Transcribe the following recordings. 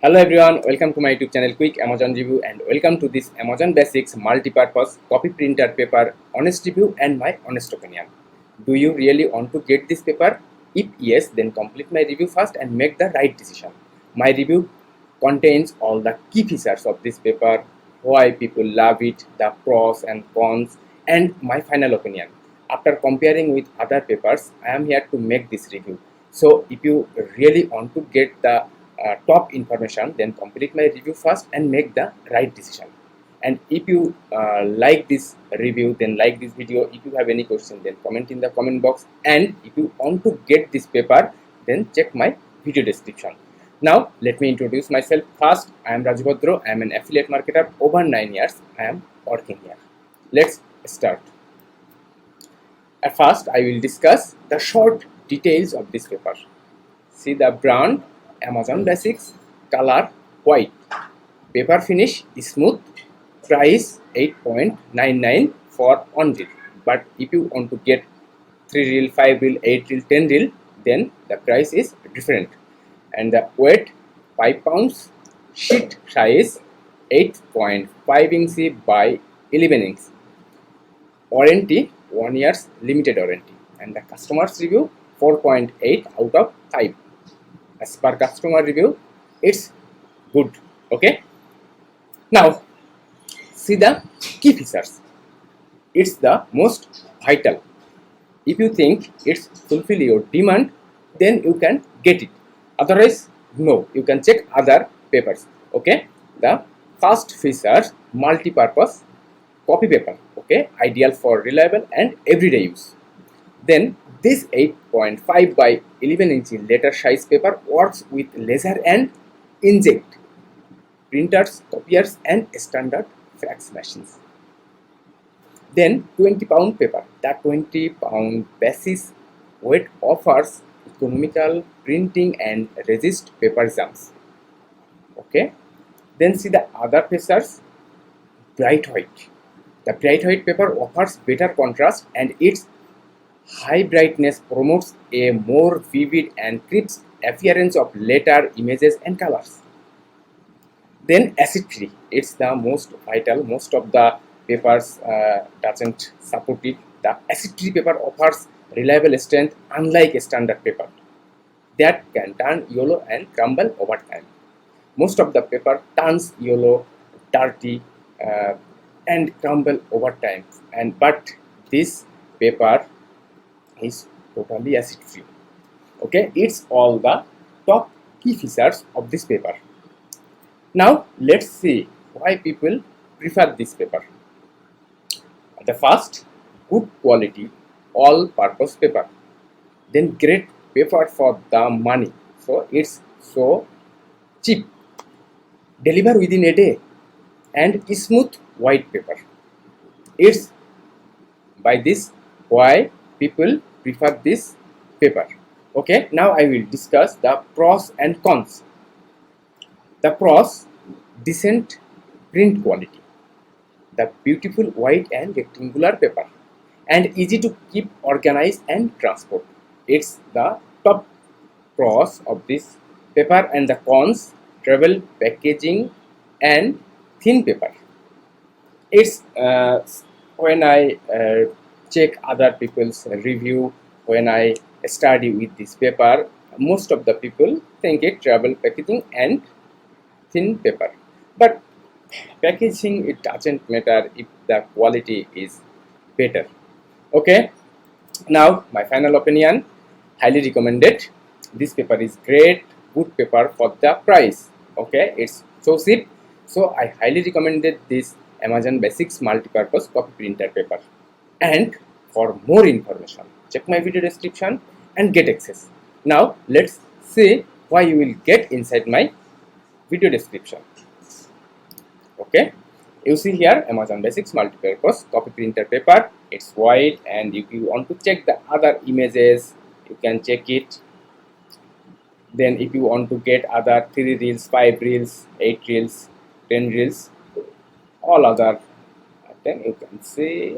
Hello everyone, welcome to my YouTube channel Quick Amazon Review and welcome to this Amazon Basics multi-purpose copy printer paper honest review and my honest opinion. Do you really want to get this paper? If yes, then complete my review first and make the right decision. My review contains all the key features of this paper, why people love it, the pros and cons, and my final opinion. After comparing with other papers, I am here to make this review. So if you really want to get the top information, then complete my review first and make the right decision. And if you like this review, then like this video. If you have any question, then comment in the comment box. And if you want to get this paper, then check my video description. Now let me introduce myself. First, I am Raju Bhadro. I am an affiliate marketer. Over 9 years I am working here. Let's start. At first, I will discuss the short details of this paper. See the brand Amazon Basics, color white, paper finish smooth, price 8.99 for 1 reel. But if you want to get 3 reel, 5 reel, 8 reel, 10 reel, then the price is different. And the weight 5 pounds, sheet size 8.5 inch by 11 inch. Warranty 1 year's limited warranty, and the customer's review 4.8 out of 5. As per customer review, it's good. Okay, now see the key features. It's the most vital. If you think it's fulfill your demand, then you can get it. Otherwise, no, you can check other papers. Okay, the first feature, multi-purpose copy paper. Okay, ideal for reliable and everyday use. Then this 8.5 by 11 inch letter size paper works with laser and inkjet printers, copiers and standard fax machines. Then 20-pound paper. That 20-pound basis weight offers economical printing and resist paper jams. Okay. Then see the other features. Bright white. The bright white paper offers better contrast and its high brightness promotes a more vivid and crisp appearance of letter, images and colors. Then acid free, it's the most vital. Most of the papers doesn't support it. The acid free paper offers reliable strength unlike a standard paper that can turn yellow and crumble over time. Most of the paper turns yellow, dirty and crumble over time, but this paper is totally acid free. Okay, it's all the top key features of this paper. Now let's see why people prefer this paper. The first, good quality all purpose paper. Then great paper for the money, so it's so cheap, deliver within a day, and smooth white paper. It's by this why people prefer this paper. Okay, now I will discuss the pros and cons. The pros: decent print quality, the beautiful white and rectangular paper, and easy to keep organized and transport. It's the top pros of this paper. And the cons: travel, packaging and thin paper. It's when I check other people's review, when I study with this paper, most of the people think it travel packaging and thin paper. But packaging, it doesn't matter if the quality is better. Okay, now my final opinion, highly recommended. This paper is great, good paper for the price. Okay, it's so cheap, so I highly recommended this Amazon Basics multi-purpose copy printer paper. And for more information, check my video description and get access. Now let's see why you will get inside my video description. Okay, you see here Amazon Basics multi-purpose copy printer paper. It's white, and if you want to check the other images, you can check it. Then if you want to get other 3 reels, 5 reels, 8 reels, 10 reels, all other, then you can see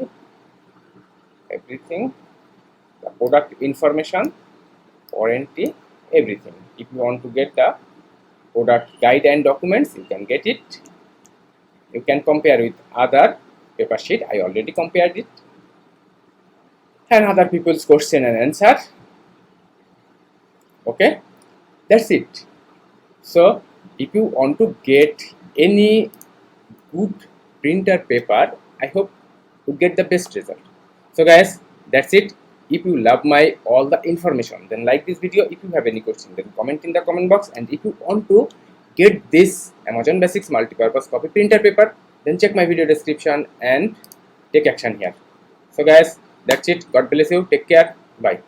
everything, the product information, warranty, everything. If you want to get the product guide and documents, you can get it. You can compare with other paper sheet. I already compared it, and other people's question and answer. Okay, that's it. So if you want to get any good printer paper, I hope you get the best result. So guys, that's it. If you love my all the information, then like this video. If you have any question, then comment in the comment box. And if you want to get this Amazon Basics multi-purpose copy printer paper, then check my video description and take action here. So guys, that's it. God bless you. Take care. Bye.